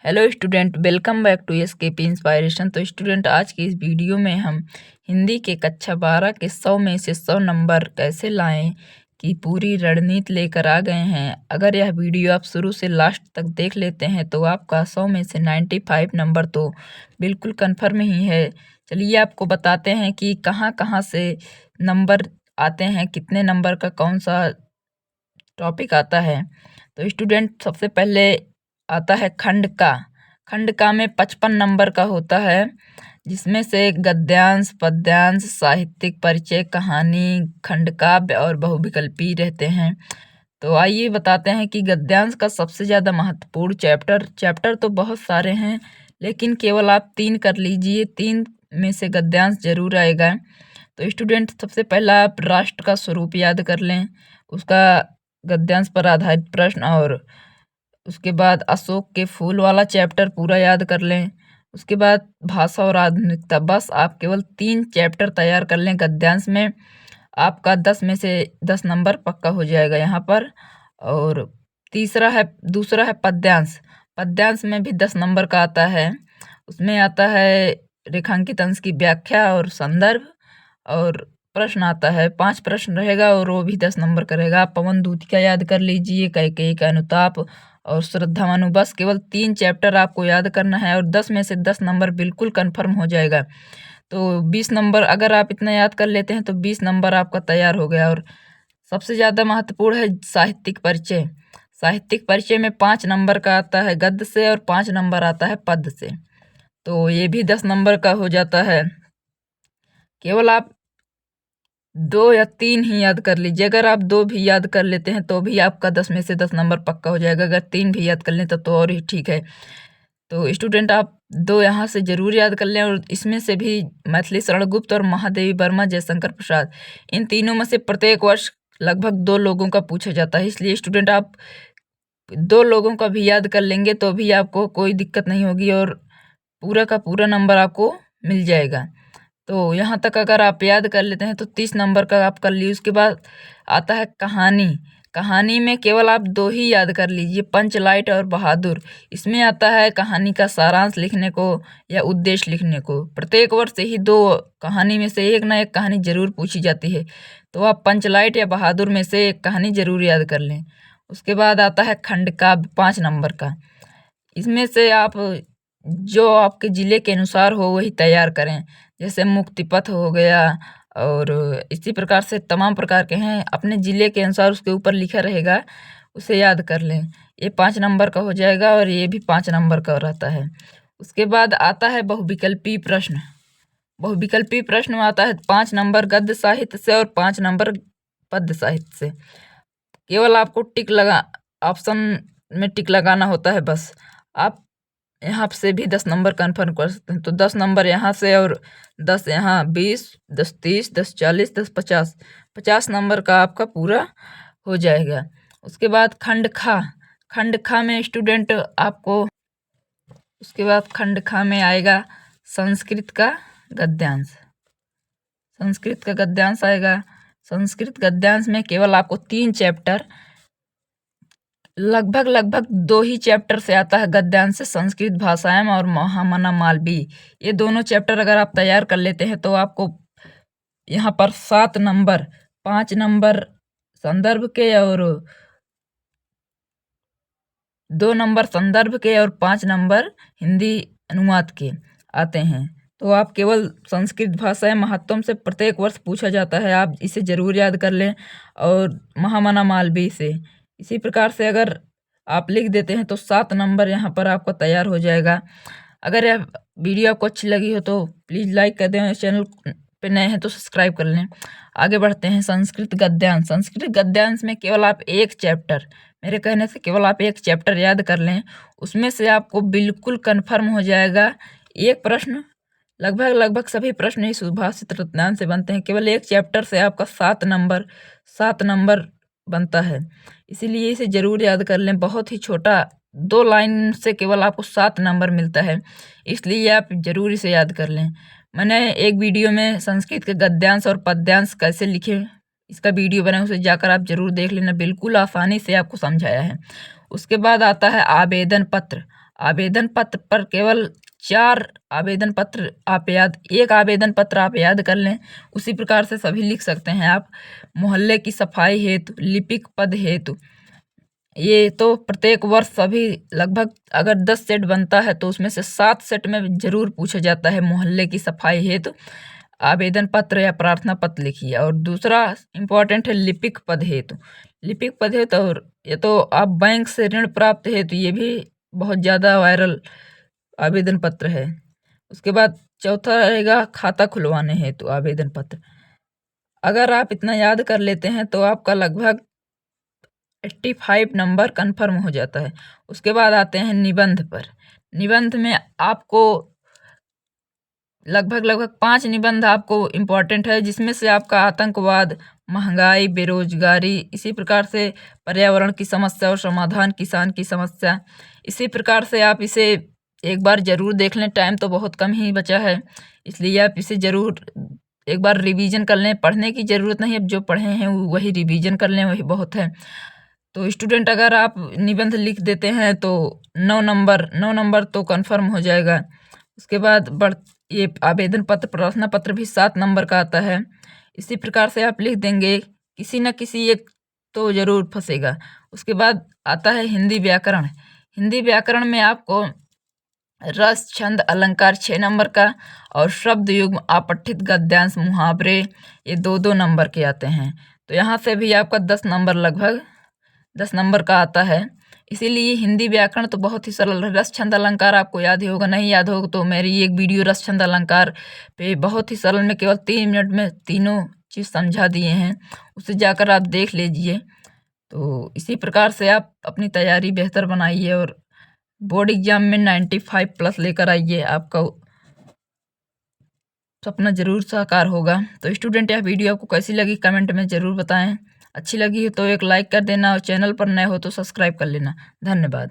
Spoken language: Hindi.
Hello student, welcome back to SKP inspiration. तो स्टूडेंट, आज की इस वीडियो में हम हिंदी के कक्षा 12 के 100 में से 100 नंबर कैसे लाएं की पूरी रणनीति लेकर आ गए हैं। अगर यह वीडियो आप शुरू से लास्ट तक देख लेते हैं तो आपका 100 में से 95 नंबर तो बिल्कुल कन्फर्म ही है। चलिए आपको बताते हैं कि कहाँ कहाँ से नंबर आते हैं, कितने नंबर का कौन सा टॉपिक आता है। तो स्टूडेंट, सबसे पहले आता है खंड का। खंड का में 55 नंबर का होता है, जिसमें से गद्यांश, पद्यांश, साहित्यिक परिचय, कहानी, खंड काव्य और बहुविकल्पी रहते हैं। तो आइए बताते हैं कि गद्यांश का सबसे ज़्यादा महत्वपूर्ण चैप्टर तो बहुत सारे हैं, लेकिन केवल आप 3 कर लीजिए, 3 में से गद्यांश जरूर आएगा। तो स्टूडेंट, सबसे पहला आप राष्ट्र का स्वरूप याद कर लें, उसका गद्यांश पर आधारित प्रश्न, और उसके बाद अशोक के फूल वाला चैप्टर पूरा याद कर लें। उसके बाद भाषा और आधुनिकता। बस आप केवल 3 चैप्टर तैयार कर लें गद्यांश में, आपका 10 में से 10 नंबर पक्का हो जाएगा यहाँ पर। और दूसरा है पद्यांश। पद्यांश में भी 10 नंबर का आता है। उसमें आता है रेखांकित अंश की व्याख्या और संदर्भ, और प्रश्न आता है, 5 प्रश्न रहेगा और वो भी 10 नंबर का रहेगा। आप पवन दूती का याद कर लीजिए, कैकेयी का अनुताप और श्रद्धा मनु। बस केवल 3 चैप्टर आपको याद करना है और 10 में से 10 नंबर बिल्कुल कंफर्म हो जाएगा। तो 20 नंबर अगर आप इतना याद कर लेते हैं तो 20 नंबर आपका तैयार हो गया। और सबसे ज़्यादा महत्वपूर्ण है साहित्यिक परिचय। साहित्यिक परिचय में 5 नंबर का आता है गद्य से और 5 नंबर आता है पद्य से, तो ये भी 10 नंबर का हो जाता है। केवल आप 2 या 3 ही याद कर लीजिए। अगर आप 2 भी याद कर लेते हैं तो भी आपका 10 में से 10 नंबर पक्का हो जाएगा। अगर 3 भी याद कर लें तो और ही ठीक है। तो स्टूडेंट, आप 2 यहाँ से जरूर याद कर लें। और इसमें से भी मैथिली शरण गुप्त और महादेवी वर्मा, जयशंकर प्रसाद, इन तीनों में से प्रत्येक वर्ष लगभग 2 लोगों का पूछा जाता है। इसलिए स्टूडेंट, आप 2 लोगों का भी याद कर लेंगे तो भी आपको कोई दिक्कत नहीं होगी और पूरा का पूरा नंबर आपको मिल जाएगा। तो यहाँ तक अगर आप याद कर लेते हैं तो 30 नंबर का आप कर लीजिए। उसके बाद आता है कहानी। कहानी में केवल आप 2 ही याद कर लीजिए, पंचलाइट और बहादुर। इसमें आता है कहानी का सारांश लिखने को या उद्देश्य लिखने को। प्रत्येक वर्ष से ही 2 कहानी में से एक ना एक कहानी जरूर पूछी जाती है, तो आप पंचलाइट या बहादुर में से एक कहानी जरूर याद कर लें। उसके बाद आता है खंड काव्य, 5 नंबर का। इसमें से आप जो आपके ज़िले के अनुसार हो वही तैयार करें। जैसे मुक्तिपथ हो गया, और इसी प्रकार से तमाम प्रकार के हैं, अपने ज़िले के अनुसार उसके ऊपर लिखा रहेगा, उसे याद कर लें। ये 5 नंबर का हो जाएगा और ये भी 5 नंबर का रहता है। उसके बाद आता है बहुविकल्पी प्रश्न। बहुविकल्पी प्रश्न में आता है 5 नंबर गद्य साहित्य से और 5 नंबर पद्य साहित्य से। केवल आपको ऑप्शन में टिक लगाना होता है बस। आप यहाँ से भी 10 नंबर कन्फर्म कर सकते हैं। तो 10 नंबर यहाँ से और 10 यहाँ, 20, 10 30, 10 40, 10 50, 50 नंबर का आपका पूरा हो जाएगा। उसके बाद खंड खा। खंड खा में स्टूडेंट आपको, उसके बाद खंड खा में आएगा संस्कृत का गद्यांश। संस्कृत का गद्यांश आएगा। संस्कृत गद्यांश में केवल आपको 3 चैप्टर, लगभग 2 ही चैप्टर से आता है गद्यांश से, संस्कृत भाषाएं और महामना मालवीय। ये दोनों चैप्टर अगर आप तैयार कर लेते हैं तो आपको यहाँ पर 7 नंबर, 5 नंबर संदर्भ के और 2 नंबर संदर्भ के और 5 नंबर हिंदी अनुवाद के आते हैं। तो आप केवल संस्कृत भाषाएं महत्तम से प्रत्येक वर्ष पूछा जाता है, आप इसे जरूर याद कर लें। और महामना मालवीय से इसी प्रकार से अगर आप लिख देते हैं तो 7 नंबर यहाँ पर आपका तैयार हो जाएगा। अगर यह वीडियो आपको अच्छी लगी हो तो प्लीज़ लाइक कर दें, चैनल पे नए हैं तो सब्सक्राइब कर लें। आगे बढ़ते हैं संस्कृत गद्यांश। संस्कृत गद्यांश में केवल आप 1 चैप्टर, मेरे कहने से केवल आप 1 चैप्टर याद कर लें, उसमें से आपको बिल्कुल कन्फर्म हो जाएगा। एक प्रश्न, लगभग सभी प्रश्न ही सुभाषित रत्नान से बनते हैं। केवल 1 चैप्टर से आपका 7 नंबर बनता है, इसीलिए इसे जरूर याद कर लें। बहुत ही छोटा, 2 लाइन से केवल आपको 7 नंबर मिलता है, इसलिए आप जरूर इसे याद कर लें। मैंने एक वीडियो में संस्कृत के गद्यांश और पद्यांश कैसे लिखे, इसका वीडियो बना, उसे जाकर आप जरूर देख लेना, बिल्कुल आसानी से आपको समझाया है। उसके बाद आता है आवेदन पत्र। आवेदन पत्र पर केवल 4 आवेदन पत्र आप याद 1 आवेदन पत्र आप याद कर लें। उसी प्रकार से सभी लिख सकते हैं आप। मोहल्ले की सफाई हेतु, लिपिक पद हेतु, ये तो प्रत्येक वर्ष सभी लगभग अगर 10 सेट बनता है तो उसमें से 7 सेट में जरूर पूछा जाता है मोहल्ले की सफाई हेतु आवेदन पत्र या प्रार्थना पत्र लिखिए। और दूसरा इम्पोर्टेंट है लिपिक पद हेतु। लिपिक पद हेतु और ये तो आप बैंक से ऋण प्राप्त हेतु, ये भी बहुत ज़्यादा वायरल आवेदन पत्र है। उसके बाद चौथा रहेगा खाता खुलवाने हेतु आवेदन पत्र। अगर आप इतना याद कर लेते हैं तो आपका लगभग 85 नंबर कन्फर्म हो जाता है। उसके बाद आते हैं निबंध पर। निबंध में आपको लगभग 5 निबंध आपको इम्पोर्टेंट है, जिसमें से आपका आतंकवाद, महंगाई, बेरोजगारी, इसी प्रकार से पर्यावरण की समस्या और समाधान, किसान की समस्या, इसी प्रकार से आप इसे एक बार ज़रूर देख लें। टाइम तो बहुत कम ही बचा है, इसलिए आप इसे ज़रूर एक बार रिवीजन कर लें। पढ़ने की ज़रूरत नहीं, अब जो पढ़े हैं वही रिवीजन कर लें, वही बहुत है। तो स्टूडेंट अगर आप निबंध लिख देते हैं तो 9 नंबर तो कन्फर्म हो जाएगा। उसके बाद ये आवेदन पत्र, प्रार्थना पत्र भी 7 नंबर का आता है। इसी प्रकार से आप लिख देंगे, किसी न किसी एक तो ज़रूर फंसेगा। उसके बाद आता है हिंदी व्याकरण। हिंदी व्याकरण में आपको रस, छंद, अलंकार 6 नंबर का और शब्द युग्म, अपठित, गद्यांश, मुहावरे ये 2-2 नंबर के आते हैं। तो यहाँ से भी आपका 10 नंबर लगभग 10 नंबर का आता है। इसीलिए हिंदी व्याकरण तो बहुत ही सरल है। रस, छंद, अलंकार आपको याद ही होगा, नहीं याद होगा तो मेरी एक वीडियो रस, छंद, अलंकार पे बहुत ही सरल में केवल 3 मिनट में तीनों चीज़ समझा दिए हैं, उसे जाकर आप देख लीजिए। तो इसी प्रकार से आप अपनी तैयारी बेहतर बनाइए और बोर्ड एग्जाम में 95 प्लस लेकर आइए, आपका सपना जरूर साकार होगा। तो स्टूडेंट, यह वीडियो आपको कैसी लगी कमेंट में ज़रूर बताएं। अच्छी लगी हो तो एक लाइक कर देना और चैनल पर नए हो तो सब्सक्राइब कर लेना। धन्यवाद।